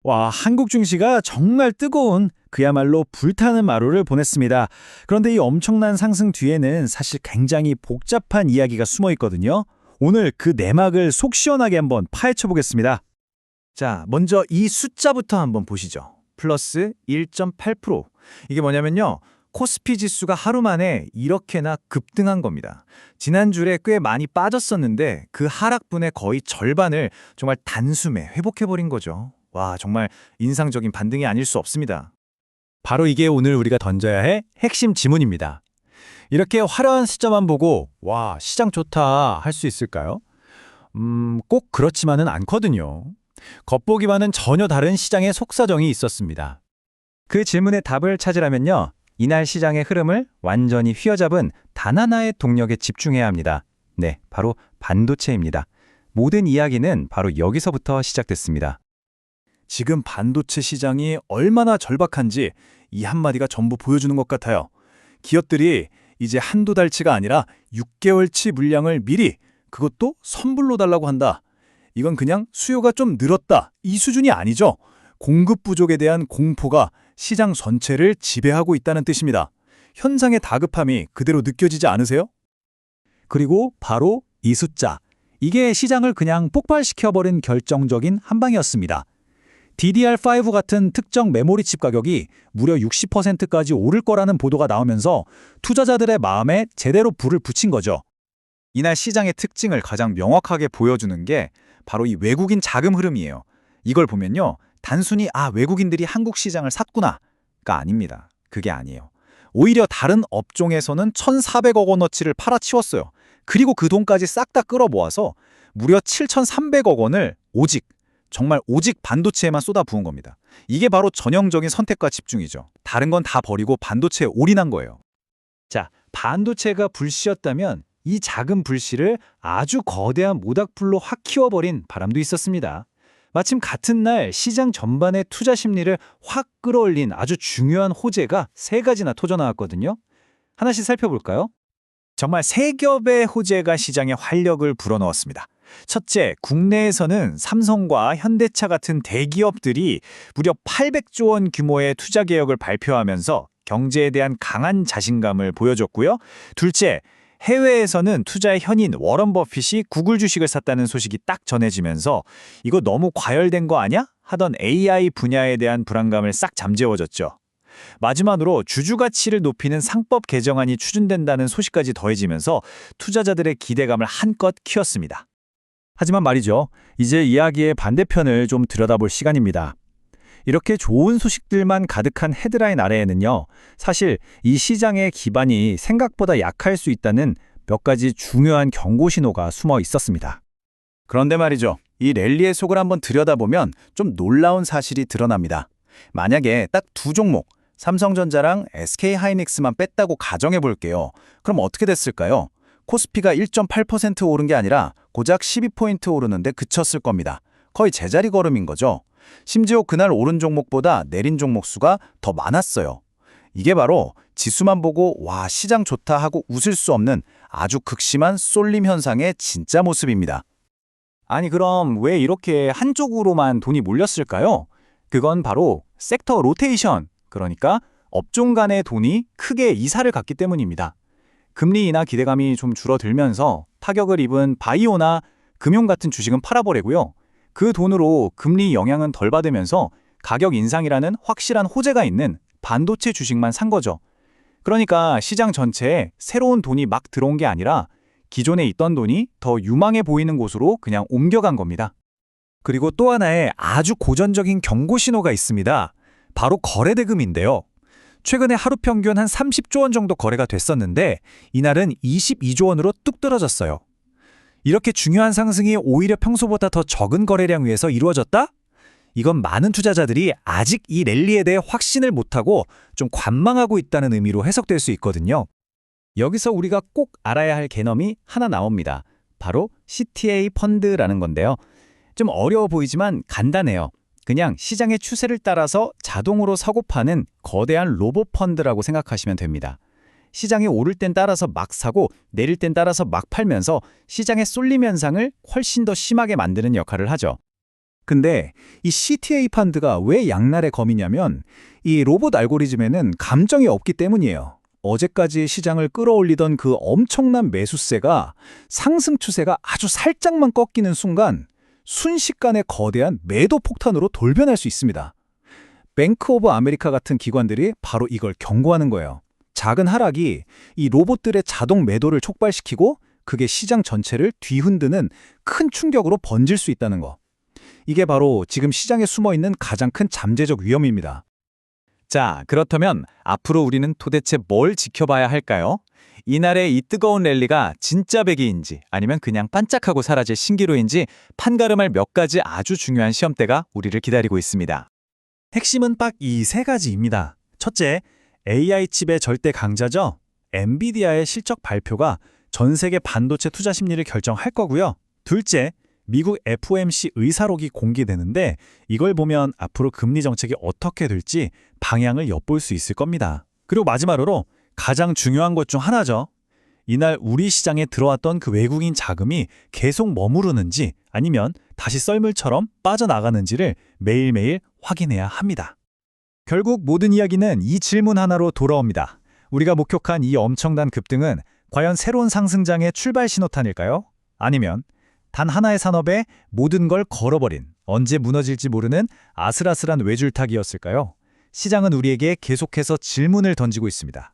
와, 한국 증시가 정말 뜨거운 그야말로 불타는 마루를 보냈습니다. 그런데 이 엄청난 상승 뒤에는 사실 굉장히 복잡한 이야기가 숨어 있거든요. 오늘 그 내막을 속 시원하게 한번 파헤쳐 보겠습니다. 자, 먼저 이 숫자부터 한번 보시죠. 플러스 1.8%. 이게 뭐냐면요. 코스피 지수가 하루 만에 이렇게나 급등한 겁니다. 지난주에 꽤 많이 빠졌었는데 그 하락분의 거의 절반을 정말 단숨에 회복해버린 거죠. 와, 정말 인상적인 반등이 아닐 수 없습니다. 바로 이게 오늘 우리가 던져야 할 핵심 지문입니다. 이렇게 화려한 숫자만 보고 와, 시장 좋다 할 수 있을까요? 꼭 그렇지만은 않거든요. 겉보기와는 전혀 다른 시장의 속사정이 있었습니다. 그 질문의 답을 찾으려면요. 이날 시장의 흐름을 완전히 휘어잡은 단 하나의 동력에 집중해야 합니다. 네, 바로 반도체입니다. 모든 이야기는 바로 여기서부터 시작됐습니다. 지금 반도체 시장이 얼마나 절박한지 이 한마디가 전부 보여주는 것 같아요. 기업들이 이제 한두 달치가 아니라 6개월치 물량을 미리, 그것도 선불로 달라고 한다. 이건 그냥 수요가 좀 늘었다, 이 수준이 아니죠. 공급 부족에 대한 공포가 시장 전체를 지배하고 있다는 뜻입니다. 현상의 다급함이 그대로 느껴지지 않으세요? 그리고 바로 이 숫자. 이게 시장을 그냥 폭발시켜버린 결정적인 한 방이었습니다. DDR5 같은 특정 메모리 칩 가격이 무려 60%까지 오를 거라는 보도가 나오면서 투자자들의 마음에 제대로 불을 붙인 거죠. 이날 시장의 특징을 가장 명확하게 보여주는 게 바로 이 외국인 자금 흐름이에요. 이걸 보면요. 단순히 외국인들이 한국 시장을 샀구나가 아닙니다. 그게 아니에요. 오히려 다른 업종에서는 1,400억 원어치를 팔아치웠어요. 그리고 그 돈까지 싹 다 끌어모아서 무려 7,300억 원을 정말 오직 반도체에만 쏟아부은 겁니다. 이게 바로 전형적인 선택과 집중이죠. 다른 건 다 버리고 반도체에 올인한 거예요. 자, 반도체가 불씨였다면 이 작은 불씨를 아주 거대한 모닥불로 확 키워버린 바람도 있었습니다. 마침 같은 날 시장 전반의 투자 심리를 확 끌어올린 아주 중요한 호재가 세 가지나 터져나왔거든요. 하나씩 살펴볼까요? 정말 세 겹의 호재가 시장에 활력을 불어넣었습니다. 첫째, 국내에서는 삼성과 현대차 같은 대기업들이 무려 800조 원 규모의 투자 계획을 발표하면서 경제에 대한 강한 자신감을 보여줬고요. 둘째, 해외에서는 투자의 현인 워런 버핏이 구글 주식을 샀다는 소식이 딱 전해지면서 이거 너무 과열된 거 아냐? 하던 AI 분야에 대한 불안감을 싹 잠재워졌죠. 마지막으로 주주가치를 높이는 상법 개정안이 추진된다는 소식까지 더해지면서 투자자들의 기대감을 한껏 키웠습니다. 하지만 말이죠. 이제 이야기의 반대편을 좀 들여다볼 시간입니다. 이렇게 좋은 소식들만 가득한 헤드라인 아래에는요. 사실 이 시장의 기반이 생각보다 약할 수 있다는 몇 가지 중요한 경고 신호가 숨어 있었습니다. 그런데 말이죠. 이 랠리의 속을 한번 들여다보면 좀 놀라운 사실이 드러납니다. 만약에 딱 두 종목, 삼성전자랑 SK하이닉스만 뺐다고 가정해 볼게요. 그럼 어떻게 됐을까요? 코스피가 1.8% 오른 게 아니라 고작 12포인트 오르는데 그쳤을 겁니다. 거의 제자리 걸음인 거죠. 심지어 그날 오른 종목보다 내린 종목 수가 더 많았어요. 이게 바로 지수만 보고 와, 시장 좋다 하고 웃을 수 없는 아주 극심한 쏠림 현상의 진짜 모습입니다. 아니 그럼 왜 이렇게 한쪽으로만 돈이 몰렸을까요? 그건 바로 섹터 로테이션, 그러니까 업종 간의 돈이 크게 이사를 갔기 때문입니다. 금리 인하 기대감이 좀 줄어들면서 타격을 입은 바이오나 금융 같은 주식은 팔아버리고요. 그 돈으로 금리 영향은 덜 받으면서 가격 인상이라는 확실한 호재가 있는 반도체 주식만 산 거죠. 그러니까 시장 전체에 새로운 돈이 막 들어온 게 아니라 기존에 있던 돈이 더 유망해 보이는 곳으로 그냥 옮겨간 겁니다. 그리고 또 하나의 아주 고전적인 경고 신호가 있습니다. 바로 거래대금인데요. 최근에 하루 평균 한 30조 원 정도 거래가 됐었는데 이날은 22조 원으로 뚝 떨어졌어요. 이렇게 중요한 상승이 오히려 평소보다 더 적은 거래량 위에서 이루어졌다? 이건 많은 투자자들이 아직 이 랠리에 대해 확신을 못하고 좀 관망하고 있다는 의미로 해석될 수 있거든요. 여기서 우리가 꼭 알아야 할 개념이 하나 나옵니다. 바로 CTA 펀드라는 건데요. 좀 어려워 보이지만 간단해요. 그냥 시장의 추세를 따라서 자동으로 사고 파는 거대한 로봇 펀드라고 생각하시면 됩니다. 시장이 오를 땐 따라서 막 사고 내릴 땐 따라서 막 팔면서 시장의 쏠림 현상을 훨씬 더 심하게 만드는 역할을 하죠. 근데 이 CTA 펀드가 왜 양날의 검이냐면 이 로봇 알고리즘에는 감정이 없기 때문이에요. 어제까지 시장을 끌어올리던 그 엄청난 매수세가 상승 추세가 아주 살짝만 꺾이는 순간 순식간에 거대한 매도 폭탄으로 돌변할 수 있습니다. 뱅크 오브 아메리카 같은 기관들이 바로 이걸 경고하는 거예요. 작은 하락이 이 로봇들의 자동 매도를 촉발시키고 그게 시장 전체를 뒤흔드는 큰 충격으로 번질 수 있다는 거. 이게 바로 지금 시장에 숨어있는 가장 큰 잠재적 위험입니다. 자, 그렇다면 앞으로 우리는 도대체 뭘 지켜봐야 할까요? 이날의 이 뜨거운 랠리가 진짜 배기인지 아니면 그냥 반짝하고 사라질 신기루인지 판가름할 몇 가지 아주 중요한 시험대가 우리를 기다리고 있습니다. 핵심은 딱 이 세 가지입니다. 첫째, AI 칩의 절대 강자죠. 엔비디아의 실적 발표가 전 세계 반도체 투자 심리를 결정할 거고요. 둘째, 미국 FOMC 의사록이 공개되는데 이걸 보면 앞으로 금리 정책이 어떻게 될지 방향을 엿볼 수 있을 겁니다. 그리고 마지막으로 가장 중요한 것 중 하나죠. 이날 우리 시장에 들어왔던 그 외국인 자금이 계속 머무르는지 아니면 다시 썰물처럼 빠져나가는지를 매일매일 확인해야 합니다. 결국 모든 이야기는 이 질문 하나로 돌아옵니다. 우리가 목격한 이 엄청난 급등은 과연 새로운 상승장의 출발 신호탄일까요? 아니면 단 하나의 산업에 모든 걸 걸어버린 언제 무너질지 모르는 아슬아슬한 외줄타기였을까요? 시장은 우리에게 계속해서 질문을 던지고 있습니다.